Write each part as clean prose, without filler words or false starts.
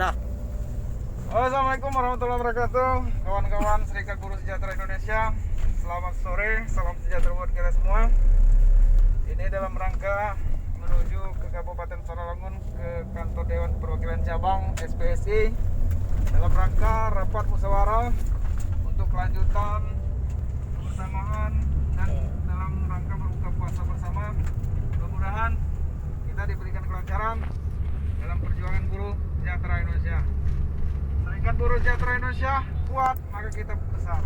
Dah. Assalamualaikum warahmatullahi wabarakatuh. Kawan-kawan Serikat Buruh Sejahtera Indonesia, selamat sore, salam sejahtera buat kita semua. Ini dalam rangka menuju ke Kabupaten Sarawangun, ke kantor Dewan Perwakilan Cabang SPSI, dalam rangka rapat musyawarah untuk kelanjutan kebersamaan dan dalam rangka berbuka puasa bersama. Mudah-mudahan kita diberikan kelancaran dalam perjuangan buruh sejahtera Indonesia. Serikat Buruh Sejahtera Indonesia kuat, maka kita besar.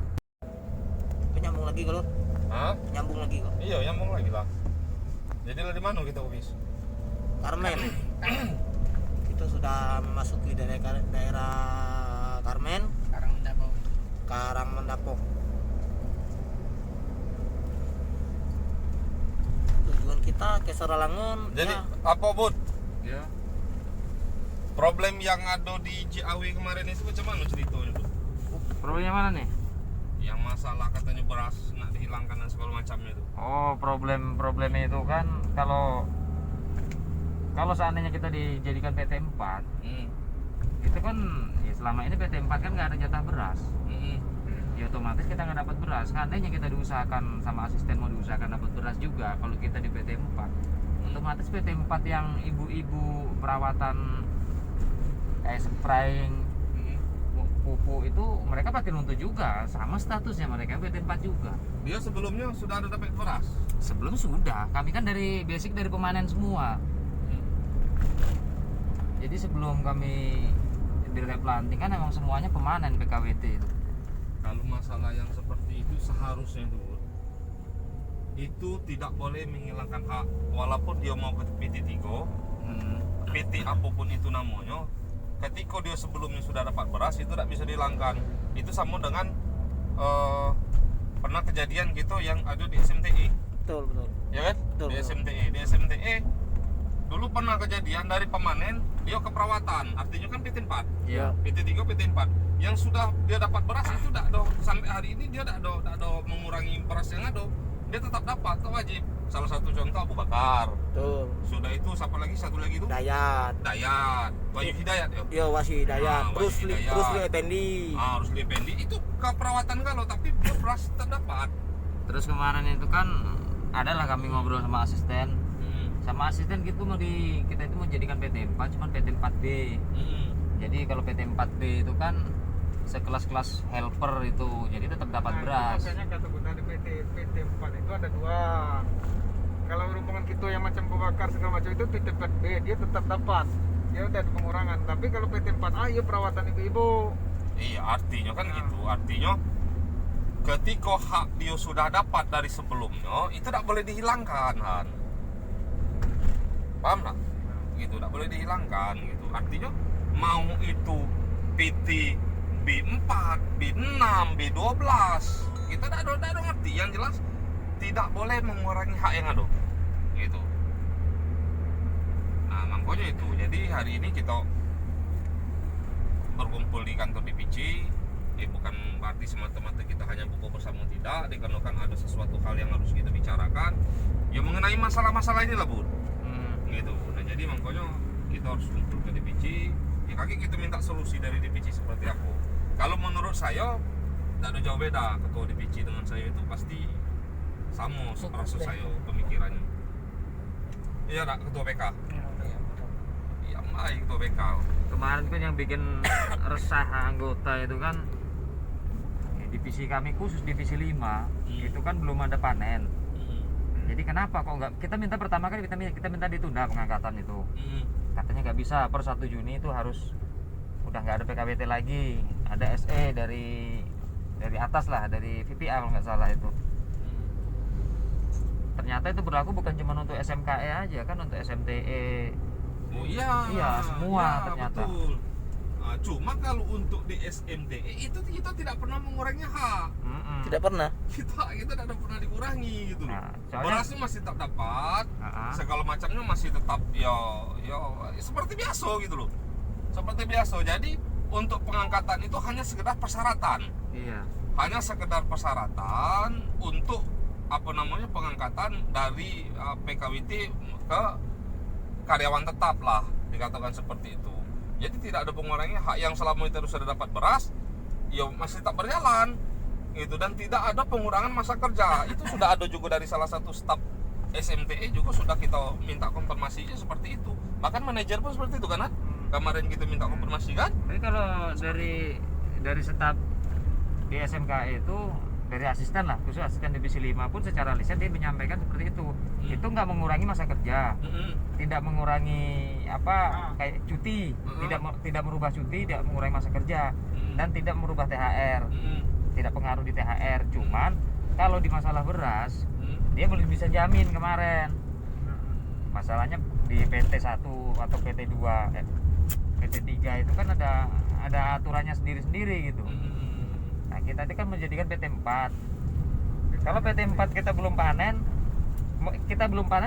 Nyambung lagi kalau? Hah? Nyambung lagi kok. Iya, nyambung lagi lah. Jadi lah di mana kita habis? Karmen. Kita sudah memasuki daerah Karmen, Karangmendapok. Tujuan kita ke Sarawangun. Jadi ya. apa Bud? Ya. Problem yang ada di Ciawi kemarin itu macam mana ceritanya tuh? Problemnya mana nih? Yang masalah katanya beras nak dihilangkan dan segala macamnya itu. Oh, problemnya itu kan kalau seandainya kita dijadikan PT 4, itu kan ya selama ini PT 4 kan nggak ada jatah beras. Ya otomatis kita nggak dapat beras. Seandainya kita diusahakan sama asisten mau diusahakan dapat beras juga, kalau kita di PT 4, otomatis PT 4 yang ibu-ibu perawatan kayak spraying, pupuk itu mereka pasti nuntut juga, sama statusnya mereka PT 4 juga. Dia sebelumnya sudah ada dapat beras. Sebelum sudah, kami kan dari basic dari pemanen semua. Jadi sebelum kami di replanting kan emang semuanya pemanen PKWT itu. Kalau masalah yang seperti itu seharusnya itu tidak boleh menghilangkan hak, walaupun dia mau ke PT 3, PT apapun itu namanya. Ketika dia sebelumnya sudah dapat beras itu tidak bisa dihilangkan. Itu sama dengan pernah kejadian gitu yang ada di SMTI. Betul. Ya kan? Betul, Di betul. SMTI. Di SMTI dulu pernah kejadian dari pemanen dia ke perawatan. Artinya kan PT 4. Iya. PT 3, PT 4. Yang sudah dia dapat beras itu tidak ada, sampai hari ini dia tidak ada mengurangi beras yang ada. Dia tetap dapat, itu wajib. Salah satu contoh Abu Bakar. Tuh. Sudah itu siapa lagi? Satu lagi itu? Dayat. Wahyu Hidayat ya. Yo Wasi Dayat. Wahyu Hidayat. Terus Li Effendi. Harus Effendi itu ke perawatan kalau tapi dia beras tetap dapat. Terus kemarin itu kan adalah kami ngobrol sama asisten. Sama asisten gitu kita itu mau jadikan PT 4, cuman PT 4B. Jadi kalau PT 4B itu kan sekelas-kelas helper itu, jadi tetap dapat beras. Makanya kata gue tadi PT 4 itu ada dua. Kalau rombongan kita yang macam Kubakar segala macam itu PT 4B dia tetap dapat. Dia udah ada pengurangan. Tapi kalau PT 4A ya perawatan ibu-ibu. Iya, artinya kan gitu. Artinya ketika hak dia sudah dapat dari sebelumnya, itu tidak boleh dihilangkan, Han. Paham tak? Gitu, tidak boleh dihilangkan gitu. Artinya mau itu PT B4, B6, B12, kita tidak ada ngerti. Yang jelas tidak boleh mengurangi hak yang ada. Gitu. Nah, makanya itu. Jadi hari ini kita berkumpul di kantor DPC. Bukan berarti semata-mata kita hanya buku bersama, tidak, dikarenakan ada sesuatu hal yang harus kita bicarakan ya mengenai masalah-masalah ini lah, Bud. Gitu. Nah, jadi makanya kita harus kumpul ke DPC. Ya kaki kita minta solusi dari DPC seperti apa. Kalau menurut saya tidak ada jauh beda. Ketua DPC dengan saya itu pasti sama rasa saya pemikirannya. Iya tak, Ketua PK? Iya, baik Ketua PK. Kemarin kan yang bikin resah anggota itu kan divisi kami khusus divisi 5 itu kan belum ada panen. Jadi kenapa kok nggak, kita minta pertama kali kita minta ditunda pengangkatan itu. Katanya nggak bisa, per 1 Juni itu harus udah nggak ada PKWT lagi, ada SE dari atas lah, dari VPA kalau nggak salah itu. Ternyata itu berlaku bukan cuma untuk SMKE aja kan, untuk SMTE. Oh iya. Iya, semua iya, ternyata. Betul. Nah, cuma kalau untuk di SMTE itu kita tidak pernah mengurangi hak. Tidak pernah. Kita tidak pernah dikurangi gitu loh. Nah, soalnya- Berasnya masih tetap dapat, segala macamnya masih tetap ya seperti biasa gitu loh. Seperti biasa. Jadi untuk pengangkatan itu hanya sekedar persyaratan. Iya. Hanya sekedar persyaratan untuk pengangkatan dari PKWT ke karyawan tetap lah, dikatakan seperti itu. Jadi tidak ada pengurangan hak yang selama itu sudah dapat beras, ya masih tetap berjalan gitu, dan tidak ada pengurangan masa kerja. Itu sudah ada juga dari salah satu staf SMTE juga sudah kita minta konfirmasinya seperti itu. Bahkan manajer pun seperti itu kan, kemarin kita minta konfirmasi kan. Tapi kalau dari staf di SMKE itu, dari asisten lah, khusus asisten divisi 5 pun secara lisan dia menyampaikan seperti itu. Itu nggak mengurangi masa kerja, tidak mengurangi kayak cuti, tidak merubah cuti, tidak mengurangi masa kerja, dan tidak merubah THR, tidak pengaruh di THR. Cuman kalau di masalah beras, dia belum bisa jamin kemarin. Masalahnya di PT 1 atau PT 2, PT 3 itu kan ada aturannya sendiri-sendiri gitu. Nah, kita tadi kan menjadikan PT 4. Kalau PT 4 kita belum panen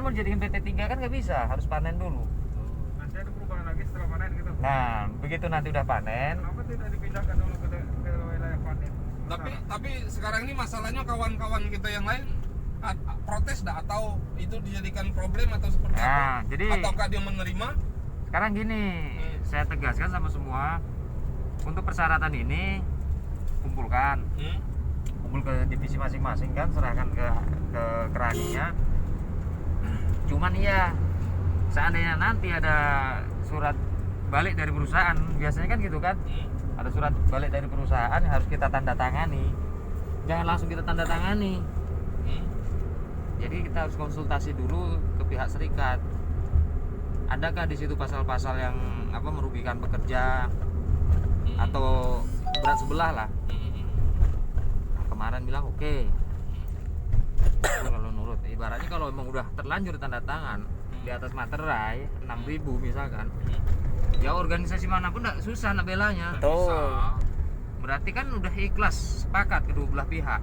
mau jadikan PT 3 kan nggak bisa, harus panen dulu. Nanti ada perubahan lagi setelah panen gitu. Nah, begitu nanti udah panen, Kenapa tidak dipindahkan dulu ke wilayah panen? Tapi sekarang ini masalahnya kawan-kawan kita yang lain protes dah, atau itu dijadikan problem atau seperti Nah, apa? jadi- Ataukah dia menerima? sekarang gini, saya tegaskan sama semua, untuk persyaratan ini kumpulkan, kumpul ke divisi masing-masing kan, serahkan ke keraninya. Cuman iya, seandainya nanti ada surat balik dari perusahaan, biasanya kan gitu kan, ada surat balik dari perusahaan yang harus kita tanda tangani. Jangan langsung kita tanda tangani. Jadi kita harus konsultasi dulu ke pihak serikat. Adakah di situ pasal-pasal yang merugikan pekerja atau berat sebelah lah. Nah, kemarin bilang oke. Kalau nurut, ibaratnya kalau emang udah terlanjur tanda tangan di atas materai 6.000 misalkan, ya organisasi manapun nggak susah nak belanya. Betul. Berarti kan udah ikhlas, sepakat kedua belah pihak.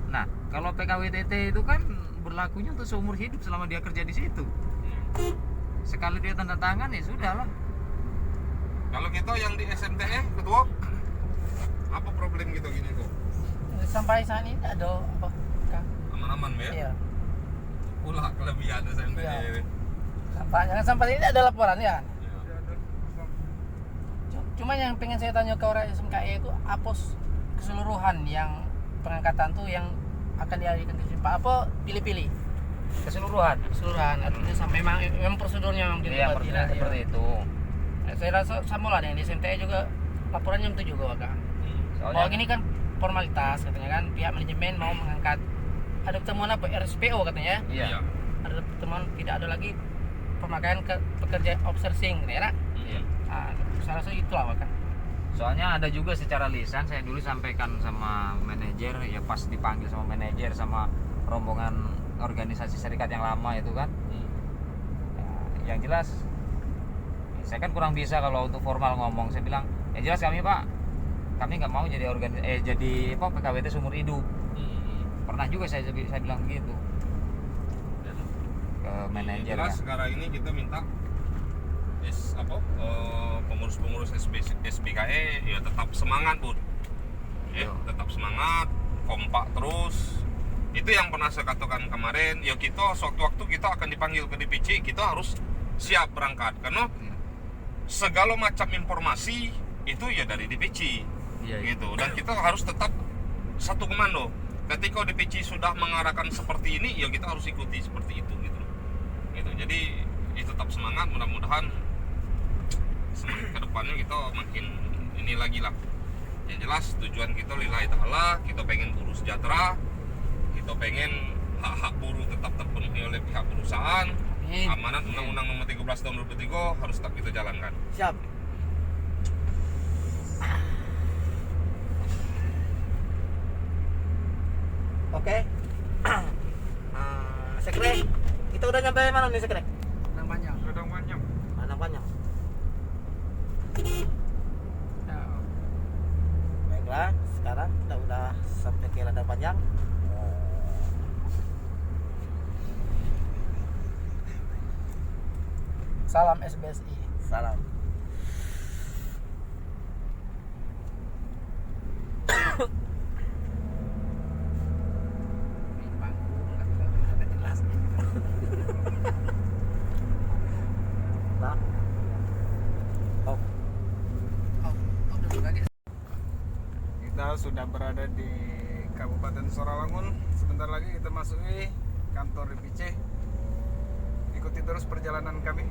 Nah, kalau PKWTT itu kan berlakunya untuk seumur hidup selama dia kerja di situ. Sekali dia tanda tangan ya sudah lah. Kalau kita yang di SMTE ketua, apa problem kita gini tuh? Sampai saat ini ada apa? Kang? Aman-aman ya? Iya. Pula kelebihan SMTE. Iya. Sampai ini ada laporan ya. Cuma yang pengen saya tanya ke orang SMKE itu apa keseluruhan yang pengangkatan tuh yang akan dialihkan ke sini, Pak? Apa pilih-pilih? Keseluruhan. Artinya memang prosedurnya memang gitu. Iya, pertanyaan seperti itu. Saya rasa sama lah yang di SMTE juga laporannya itu juga kan. Kalau gini kan formalitas katanya kan, pihak manajemen mau mengangkat, ada pertemuan apa RSPO katanya. Iya. Ada pertemuan, tidak ada lagi pemakaian ke pekerja outsourcing ya. Iya. Nah, saya rasa itulah kan. Soalnya ada juga secara lisan saya dulu sampaikan sama manajer, ya pas dipanggil sama manajer sama rombongan organisasi serikat yang lama itu kan. Ya, yang jelas saya kan kurang bisa kalau untuk formal ngomong. Saya bilang, yang jelas kami nggak mau jadi PKWT seumur hidup. Pernah juga saya bilang begitu ke manajer. Jelas Ya. sekarang ini kita minta pengurus-pengurus SBKE ya tetap semangat, Bud. Ya, tetap semangat, kompak terus. Itu yang pernah saya katakan kemarin, ya kita sewaktu-waktu kita akan dipanggil ke DPC, kita harus siap berangkat karena segala macam informasi itu ya dari DPC. Iya. Gitu. Dan kita harus tetap satu komando. Ketika DPC sudah mengarahkan seperti ini, ya kita harus ikuti seperti itu gitu. Gitu. Jadi tetap semangat, mudah-mudahan ke depannya kita makin ini lagi lah. Yang jelas tujuan kita lillahi ta'ala, kita pengen buruh sejahtera, kita pengen hak-hak buruh tetap terpenuhi oleh pihak perusahaan. Amanat Undang-Undang Nomor 13 Tahun 2003 harus tetap kita jalankan. Siap. Oke. Sekre, kita udah nyampe mana nih Sekre? Padang Panjang. Padang Panjang. Baiklah, sekarang kita udah sampai ke Ladang Panjang. Salam SBSI. Salam. Nah. kita sudah berada di Kabupaten Sarawangun. Sebentar lagi kita masuki kantor DPC. Ikuti terus perjalanan kami.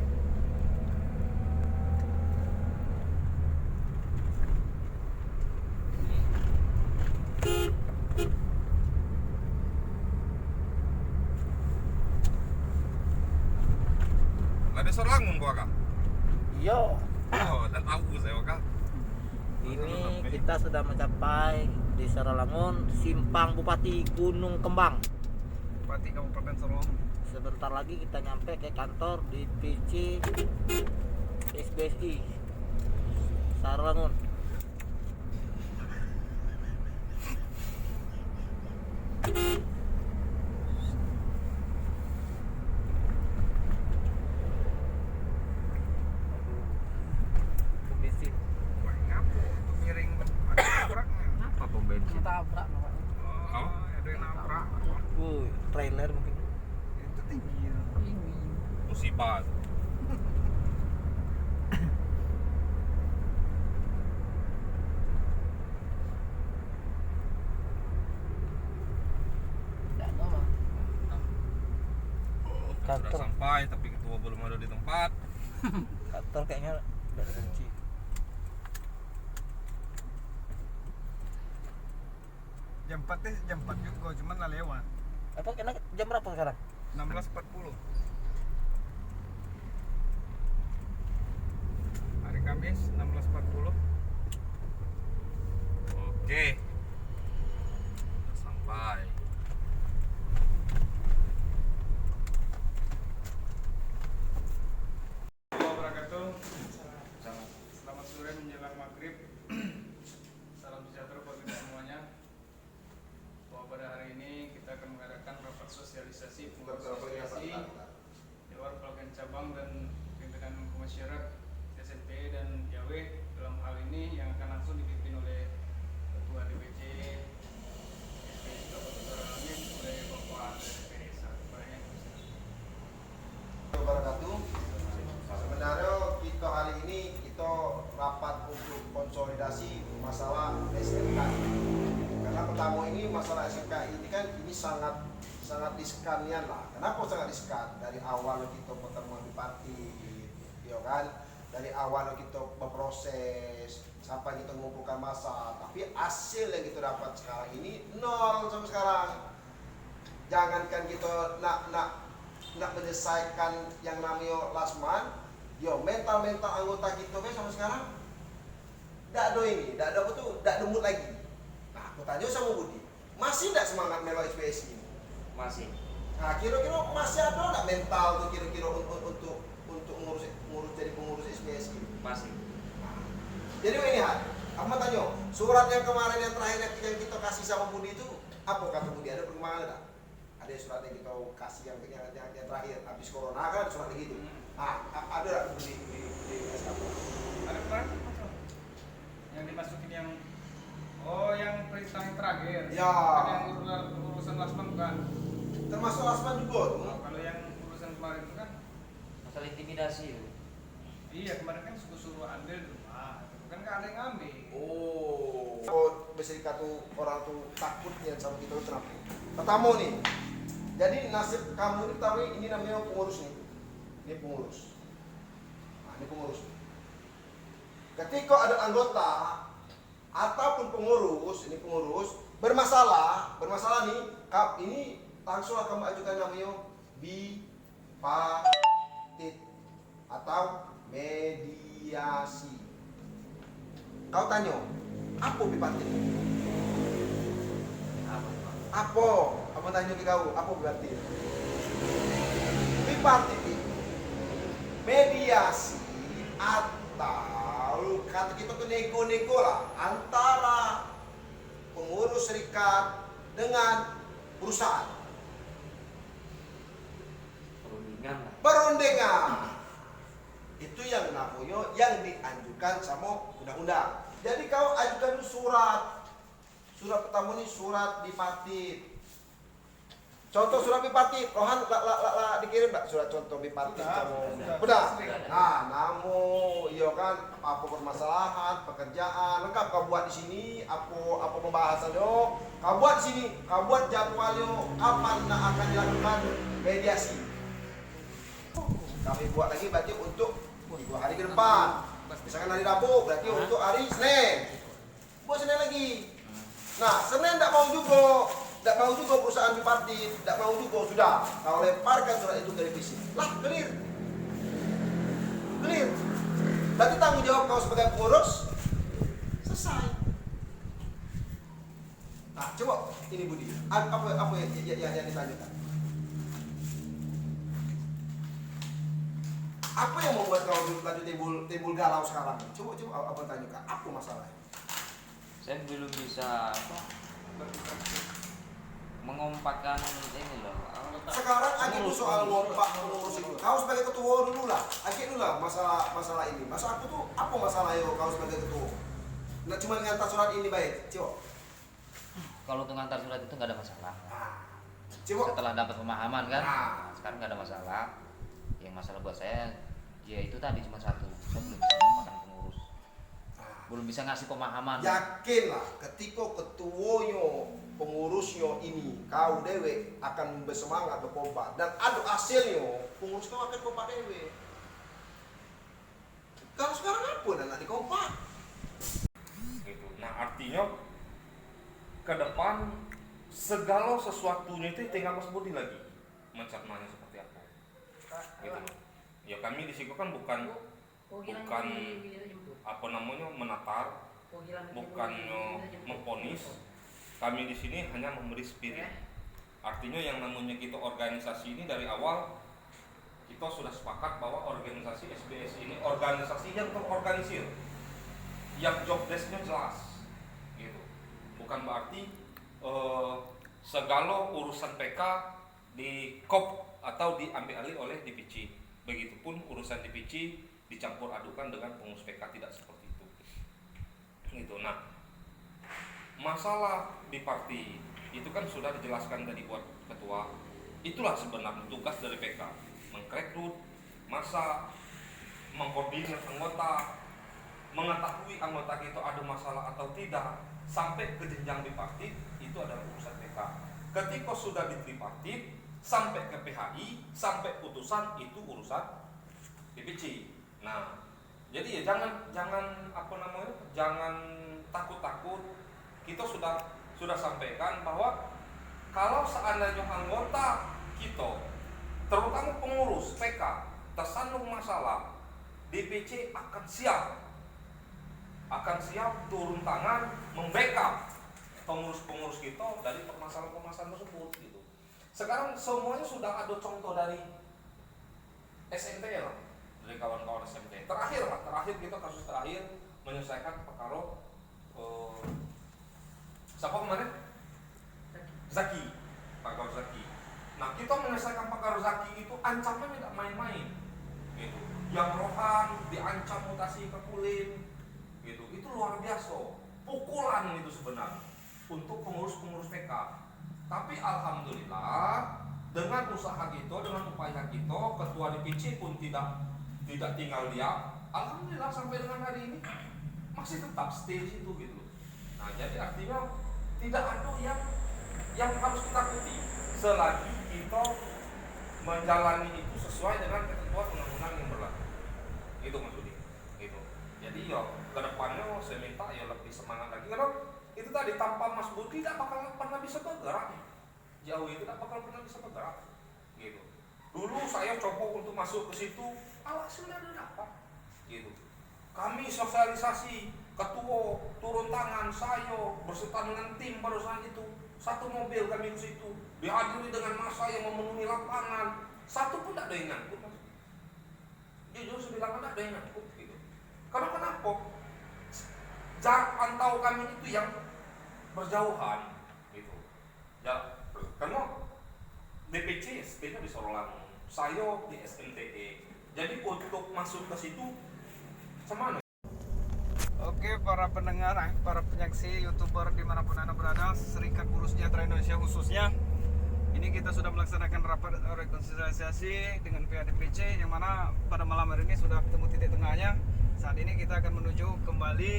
Lada Sarawangun kok kak? Iya. Oh, udah tahu saya kak. Ini kita sudah mencapai di Sarawangun, Simpang Bupati Gunung Kembang. Bupati Kabupaten Sarawangun. Sebentar lagi kita nyampe ke kantor DPC SBSI Sarawangun. Bensin. Wah, ngapo tuh miring nabraknya. Apa pom bensin? Tabrak namanya. Oh, ada yang nabrak. Trailer mungkin. Itu tinggi. Ya. Musibah. Tidak ada mah. Sudah Kantor. sampai tapi ketua belum ada di tempat. Kantor kayaknya udah kunci. Jam 4 deh, jam 4 juga, cuman lah lewat. Apa kena jam berapa sekarang? 16.40. Hari Kamis 16.40. Oke. Sudah sampai. Assalamualaikum wabarakatuh. Selamat sore menjelang maghrib. Salam sejahtera buat kita semuanya. Bahwa pada hari ini kita akan mengadakan rapat sosialisasi pengurus asosiasi Dewan Perwakilan Cabang dan pimpinan Komisioner SMP dan YAW. Dalam hal ini yang akan langsung dipimpin oleh Ketua DPC SPSI Kabupaten Sarawangun oleh Bapak Andre Peresa. Wabarakatuh. Sebenarnya kita hari ini kita rapat untuk konsolidasi masalah SMK. Karena pertama ini masalah SMK ini kan ini sangat riskanian lah. Kenapa sangat riskan? Dari awal kita pertemuan bupati, ya kan? Dari awal kita berproses sampai kita mengumpulkan massa, tapi hasil yang kita dapat sekarang ini nol sampai sekarang. Jangankan kita nak menyelesaikan yang namanya lasman, yo mental anggota kita sampai sekarang tidak ada ini, tidak ada betul, tidak ada mood lagi. Nah, aku tanya sama Budi, masih tidak semangat melo SPSI ini? Masih. Nah, kira-kira masih ada nggak mental tuh kira-kira untuk ngurus jadi pengurus SPSI? Masih. Nah, jadi ini aku mau tanya, surat yang kemarin yang terakhir yang kita kasih sama Budi itu apa kata Budi? Ada perkembangan enggak? Ada surat yang kita kasih yang terakhir habis corona kan surat gitu. Ah, ada nggak di SKP? Ada kemarin yang dimasukin yang yang perintah yang terakhir. Ya. Kan yang urusan lasman bukan. Termasuk lasman juga tuh. Nah, kalau yang urusan kemarin itu kan Masalah intimidasi itu. iya kemarin kan suruh ambil di rumah. Kan nggak ada yang ngambil. Oh, berserikat tuh orang tuh takutnya sama kita tuh kenapa? Pertama nih, jadi nasib kamu ini tahu ini namanya pengurus nih. Ini pengurus. Nah, ini pengurus. Ketika ada anggota ataupun pengurus, ini pengurus bermasalah nih, ini langsung akan mengajukan namanya bipartit atau mediasi. Kau tanya, apa bipartit? Apa? Apa tanya ke kau? Apa bipartit? Bipartit itu mediasi atau kata kita tuh nego-nego lah antara pengurus serikat dengan perusahaan. Perundingan. Itu yang namanya yang dianjurkan sama undang-undang. Jadi kau ajukan surat pertama ini surat bipartit. Contoh surat bipartit, Rohan dikirim enggak surat contoh bipartit kamu? Udah. Nah, namu iya kan apa permasalahan, pekerjaan lengkap kau buat di sini, apa pembahasannya kau buat di sini, kau buat jadwalnya kapan nak akan dilakukan mediasi. Kami buat lagi berarti untuk 2 hari ke depan. Misalkan hari Rabu berarti untuk hari Senin. Buat Senin lagi. Nah, Senin tidak mau juga perusahaan bipartit, tidak mau juga sudah. Kau lemparkan surat itu ke revisi. Lah, clear. Berarti tanggung jawab kau sebagai pengurus selesai. Nah, coba ini Budi, apa yang ditanyakan? Apa yang membuat kau lanjut timbul galau sekarang? Coba apa tanyakan? Apa masalahnya? Saya belum bisa mengompakkan ini loh. Sekarang aja tuh soal ngompak pengurus itu. Kau sebagai ketua dulu lah. Akhir dulu lah masalah ini. Masalah aku tuh apa masalahnya kau sebagai ketua? Nggak cuma ngantar surat ini baik. Coba. Kalau untuk ngantar surat itu nggak ada masalah. Coba. Setelah dapat pemahaman kan, Nah. sekarang nggak ada masalah. Yang masalah buat saya, ya itu tadi cuma satu. Saya belum bisa menemukan pengurus. Belum bisa ngasih pemahaman. Yakinlah ketika ketuanya pengurusnya ini kau dewe akan bersemangat berkompak dan ada hasilnya pengurus kau akan kompak dewe. Kalau sekarang apa nak dikompak? Gitu. Nah artinya ke depan segala sesuatunya itu tinggal Mas Budi lagi mencernanya seperti apa. Gitu. Ya kami di sini kan bukan apa namanya menatar, bukan memponis. Kami di sini hanya memberi spirit. Artinya yang namanya kita organisasi ini dari awal kita sudah sepakat bahwa organisasi SBS ini organisasi yang terorganisir, yang job desk-nya jelas, gitu. Bukan berarti segala urusan PK di kop atau diambil alih oleh DPC. Begitupun urusan DPC dicampur adukan dengan pengurus PK, tidak seperti itu. Gitu. Nah, masalah di parti itu kan sudah dijelaskan tadi buat ketua. Itulah sebenarnya tugas dari PK, mengrekrut massa, mengkoordinir anggota, mengetahui anggota kita ada masalah atau tidak sampai ke jenjang bipartit. Itu adalah urusan PK. Ketika sudah di tripartit sampai ke PHI sampai putusan, itu urusan DPC. Nah, jadi ya jangan apa namanya, jangan takut-takut. Kita sudah sampaikan bahwa kalau seandainya anggota kita, terutama pengurus PK, tersandung masalah, DPC akan siap turun tangan membackup pengurus-pengurus kita dari permasalahan-permasalahan tersebut gitu. Sekarang semuanya sudah ada contoh dari SMT lah, dari kawan-kawan SMT. Terakhir kita kasus terakhir menyelesaikan perkara siapa kemarin? Zaki, Pak Gaur Zaki. Nah, kita menyelesaikan Pak Gaur Zaki itu ancamannya tidak main-main, gitu. Yang Rohan diancam mutasi ke Kulim, gitu. Itu luar biasa, pukulan itu sebenarnya untuk pengurus-pengurus PK. Tapi alhamdulillah dengan usaha kita, dengan upaya kita, ketua DPC pun tidak tinggal diam. Alhamdulillah sampai dengan hari ini masih tetap stay di situ gitu. Nah, jadi artinya tidak ada yang harus kita takuti selagi kita menjalani itu sesuai dengan ketentuan undang-undang yang berlaku. Itu maksudnya. Gitu. Jadi ya kedepannya saya minta ya lebih semangat lagi karena itu tadi tanpa Mas Budi tidak bakal pernah bisa bergerak. Jauh itu tidak bakal pernah bisa bergerak. Gitu. Dulu saya coba untuk masuk ke situ, hasilnya ada dapat. Gitu. Kami sosialisasi, ketua turun tangan, saya berserta dengan tim pada saat itu, satu mobil kami ke situ, dihadiri dengan massa yang memenuhi lapangan, satu pun tidak ada yang nyangkut. Jujur saya bilang tidak ada yang nyangkut gitu. Karena kenapa? Jarak pantau kami itu yang berjauhan gitu. Ya, karena DPC SP-nya di Sorolangun, saya di SMTE. Jadi untuk masuk ke situ semana. Oke, para pendengar, para penyaksi, YouTuber dimanapun Anda berada, Serikat Buruh Sejahtera Indonesia khususnya, ini kita sudah melaksanakan rapat rekonsiliasi dengan pihak DPC, yang mana pada malam hari ini sudah ketemu titik tengahnya. Saat ini kita akan menuju kembali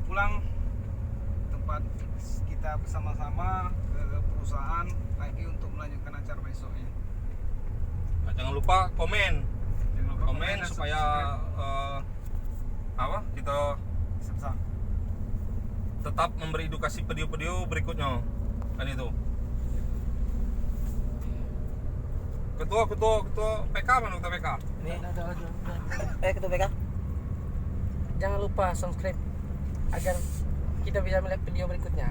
pulang tempat kita bersama-sama ke perusahaan lagi untuk melanjutkan acara besoknya. Nah, jangan lupa komen Jangan lupa komen dan supaya kita subscribe. tetap memberi edukasi video-video berikutnya kan itu. Ketua PK mana ketua PK? Ini ketua PK. Jangan lupa subscribe agar kita bisa melihat video berikutnya.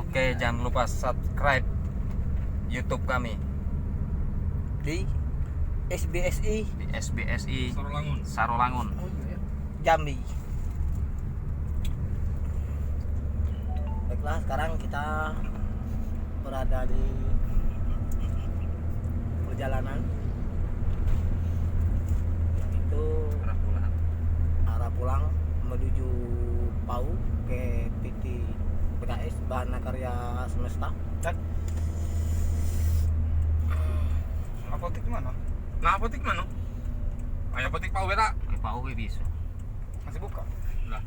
Oke, jangan lupa subscribe YouTube kami Di SBSI di SBSI Sarolangun. Sarolangun. Jambi. Baiklah, sekarang kita berada di perjalanan itu arah pulang menuju Pau ke PT PKS Bahan Karya Semesta. Dan apotik mana? Nah, apotik mana? Ayo apotik Pak Wera. Pau bisa. Masih buka? Lah.